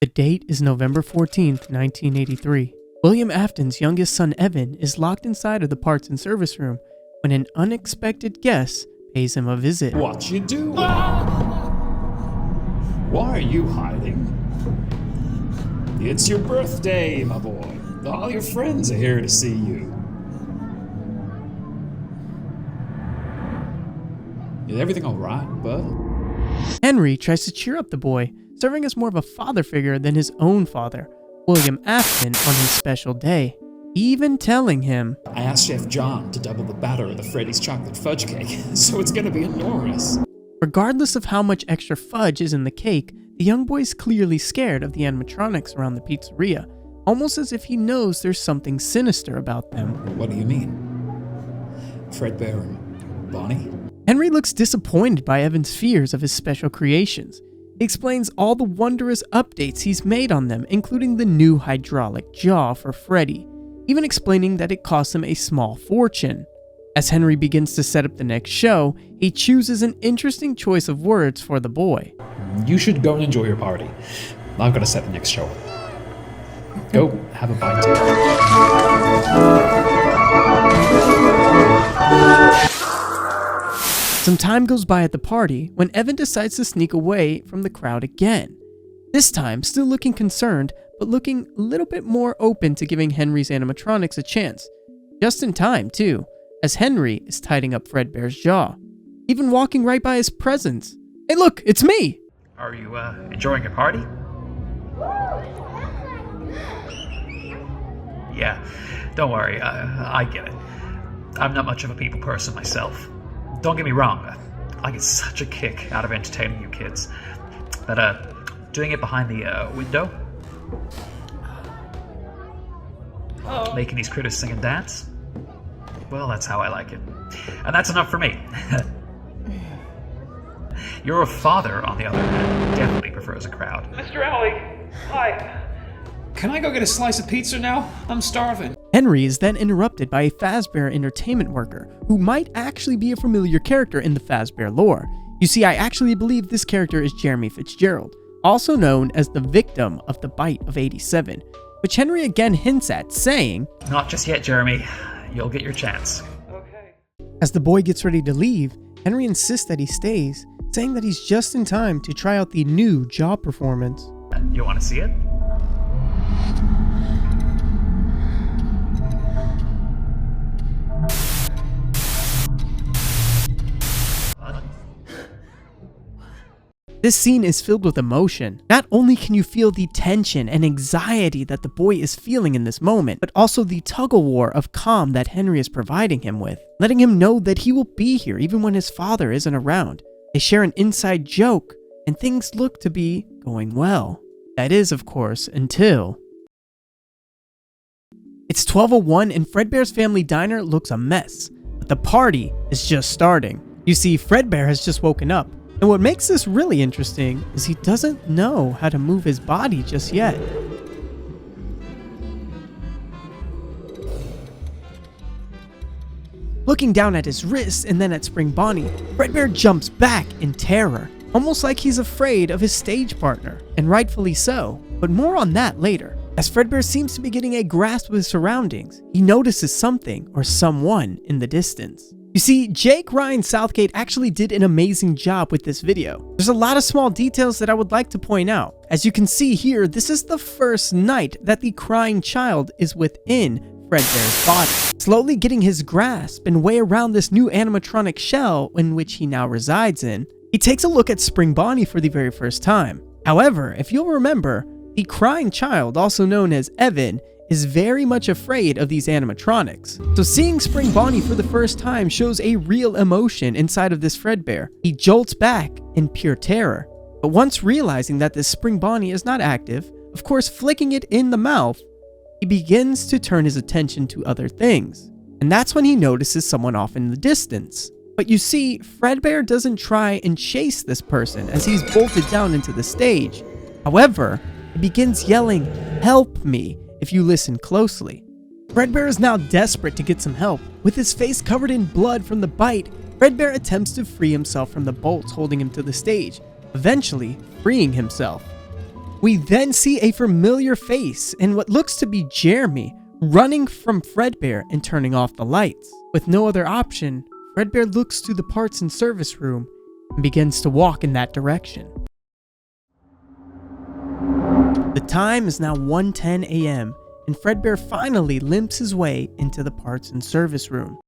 The date is November 14th, 1983. William Afton's youngest son Evan is locked inside of the parts and service room when an unexpected guest pays him a visit. What you doing? Why are you hiding? It's your birthday, my boy. All your friends are here to see you. Is everything alright, bud? Henry tries to cheer up the boy, serving as more of a father figure than his own father, William Afton, on his special day, even telling him, I asked Chef John to double the batter of the Freddy's chocolate fudge cake, so it's gonna be enormous. Regardless of how much extra fudge is in the cake, the young boy's clearly scared of the animatronics around the pizzeria, almost as if he knows there's something sinister about them. What do you mean? Fredbear and Bonnie? Henry looks disappointed by Evan's fears of his special creations. He explains all the wondrous updates he's made on them, including the new hydraulic jaw for Freddy, even explaining that it cost him a small fortune. As Henry begins to set up the next show, he chooses an interesting choice of words for the boy. You should go and enjoy your party. I've got to set the next show. Go, have a bite. Some time goes by at the party when Evan decides to sneak away from the crowd again. This time, still looking concerned, but looking a little bit more open to giving Henry's animatronics a chance. Just in time, too, as Henry is tidying up Fredbear's jaw, even walking right by his presence. Hey look, it's me! Are you, enjoying your party? Yeah, don't worry, I get it. I'm not much of a people person myself. Don't get me wrong, I get such a kick out of entertaining you kids. But, doing it behind the, window? Making these critters sing and dance? Well, that's how I like it. And that's enough for me. Your father, on the other hand, definitely prefers a crowd. Mr. Emily, hi. Can I go get a slice of pizza now? I'm starving. Henry is then interrupted by a Fazbear entertainment worker, who might actually be a familiar character in the Fazbear lore. You see, I actually believe this character is Jeremy Fitzgerald, also known as the victim of the bite of 87, which Henry again hints at, saying, Not just yet, Jeremy. You'll get your chance. Okay. As the boy gets ready to leave, Henry insists that he stays, saying that he's just in time to try out the new jaw performance. You want to see it? This scene is filled with emotion. Not only can you feel the tension and anxiety that the boy is feeling in this moment, but also the tug-of-war of calm that Henry is providing him with, letting him know that he will be here even when his father isn't around. They share an inside joke, and things look to be going well. That is, of course, until... It's 12:01 and Fredbear's family diner looks a mess, but the party is just starting. You see, Fredbear has just woken up, and what makes this really interesting is he doesn't know how to move his body just yet. Looking down at his wrists and then at Spring Bonnie, Fredbear jumps back in terror, almost like he's afraid of his stage partner, and rightfully so, but more on that later. As Fredbear seems to be getting a grasp of his surroundings, he notices something or someone in the distance. You see, Jake Ryan Southgate actually did an amazing job with this video. There's a lot of small details that I would like to point out. As you can see here, this is the first night that the crying child is within Fredbear's body, slowly getting his grasp and way around this new animatronic shell in which he now resides in. He takes a look at Spring Bonnie for the very first time. However, if you'll remember, the crying child, also known as Evan, is very much afraid of these animatronics. So seeing Spring Bonnie for the first time shows a real emotion inside of this Fredbear. He jolts back in pure terror. But once realizing that this Spring Bonnie is not active, of course flicking it in the mouth, he begins to turn his attention to other things. And that's when he notices someone off in the distance. But you see, Fredbear doesn't try and chase this person as he's bolted down into the stage. However, he begins yelling, "Help me," if you listen closely. Fredbear is now desperate to get some help. With his face covered in blood from the bite, Fredbear attempts to free himself from the bolts holding him to the stage, eventually freeing himself. We then see a familiar face in what looks to be Jeremy running from Fredbear and turning off the lights. With no other option, Fredbear looks to the parts and service room and begins to walk in that direction. The time is now 1:10 a.m. and Fredbear finally limps his way into the parts and service room.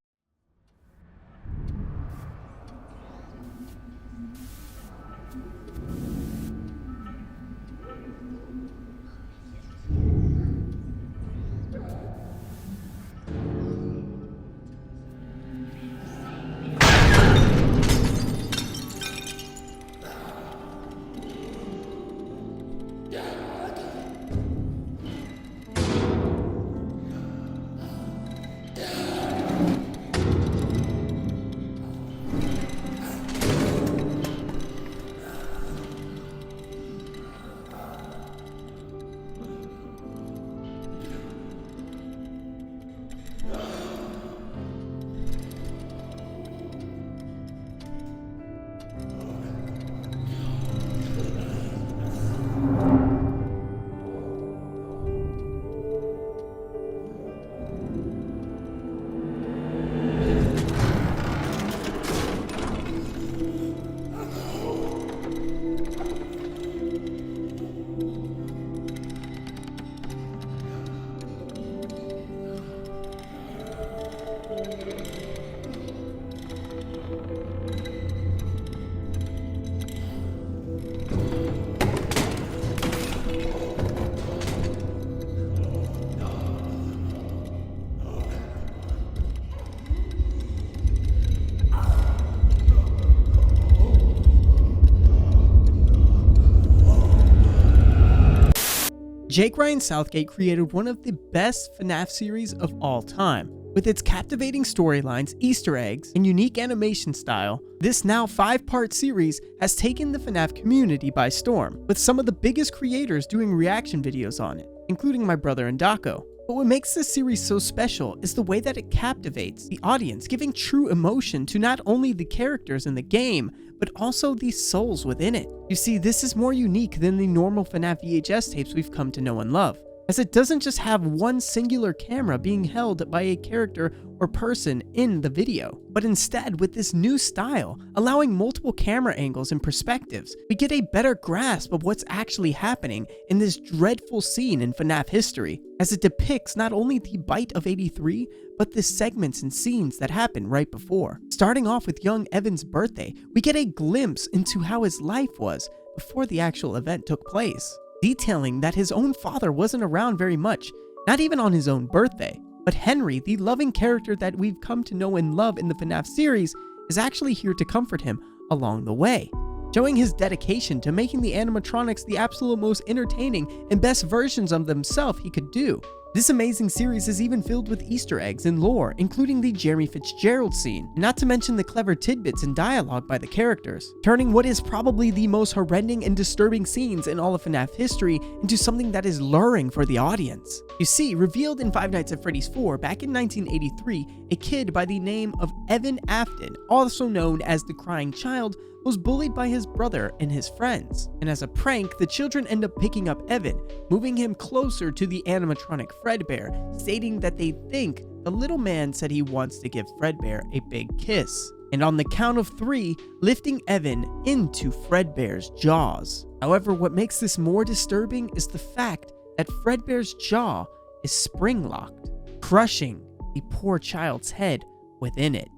Jake Ryan Southgate created one of the best FNAF series of all time. With its captivating storylines, Easter eggs, and unique animation style, this now 5-part series has taken the FNAF community by storm, with some of the biggest creators doing reaction videos on it, including my brother and Daco. But what makes this series so special is the way that it captivates the audience, giving true emotion to not only the characters in the game, but also the souls within it. You see, this is more unique than the normal FNAF VHS tapes we've come to know and love, as it doesn't just have one singular camera being held by a character or person in the video, but instead with this new style, allowing multiple camera angles and perspectives, we get a better grasp of what's actually happening in this dreadful scene in FNAF history, as it depicts not only the bite of 83, but the segments and scenes that happen right before. Starting off with young Evan's birthday, we get a glimpse into how his life was before the actual event took place, detailing that his own father wasn't around very much, not even on his own birthday. But Henry, the loving character that we've come to know and love in the FNAF series, is actually here to comfort him along the way, showing his dedication to making the animatronics the absolute most entertaining and best versions of themselves he could do. This amazing series is even filled with Easter eggs and lore, including the Jeremy Fitzgerald scene, not to mention the clever tidbits and dialogue by the characters, turning what is probably the most horrending and disturbing scenes in all of FNAF history into something that is luring for the audience. You see, revealed in Five Nights at Freddy's 4 back in 1983, a kid by the name of Evan Afton, also known as the Crying Child, was bullied by his brother and his friends, and as a prank, the children end up picking up Evan, moving him closer to the animatronic Fredbear, stating that they think the little man said he wants to give Fredbear a big kiss, and on the count of 3, lifting Evan into Fredbear's jaws. However, what makes this more disturbing is the fact that Fredbear's jaw is spring-locked, crushing the poor child's head within it.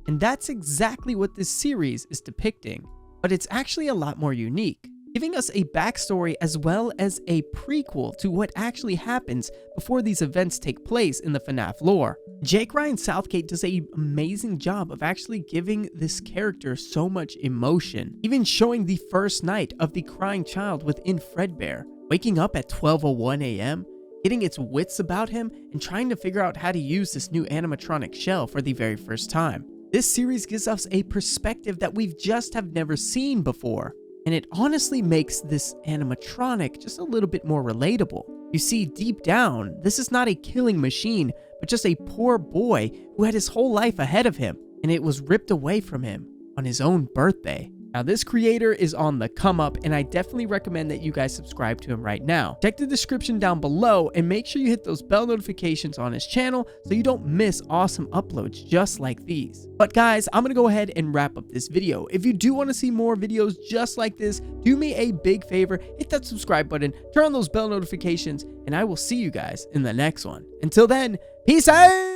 And that's exactly what this series is depicting, but it's actually a lot more unique, giving us a backstory as well as a prequel to what actually happens before these events take place in the FNAF lore. Jake Ryan Southgate does an amazing job of actually giving this character so much emotion, even showing the first night of the crying child within Fredbear, waking up at 12:01 a.m., getting its wits about him, and trying to figure out how to use this new animatronic shell for the very first time. This series gives us a perspective that we've just have never seen before, and it honestly makes this animatronic just a little bit more relatable. You see, deep down, this is not a killing machine, but just a poor boy who had his whole life ahead of him, and it was ripped away from him on his own birthday. Now, this creator is on the come up, and I definitely recommend that you guys subscribe to him right now. Check the description down below and make sure you hit those bell notifications on his channel so you don't miss awesome uploads just like these. But guys, I'm gonna go ahead and wrap up this video. If you do want to see more videos just like this, do me a big favor, hit that subscribe button, turn on those bell notifications, and I will see you guys in the next one. Until then, peace out!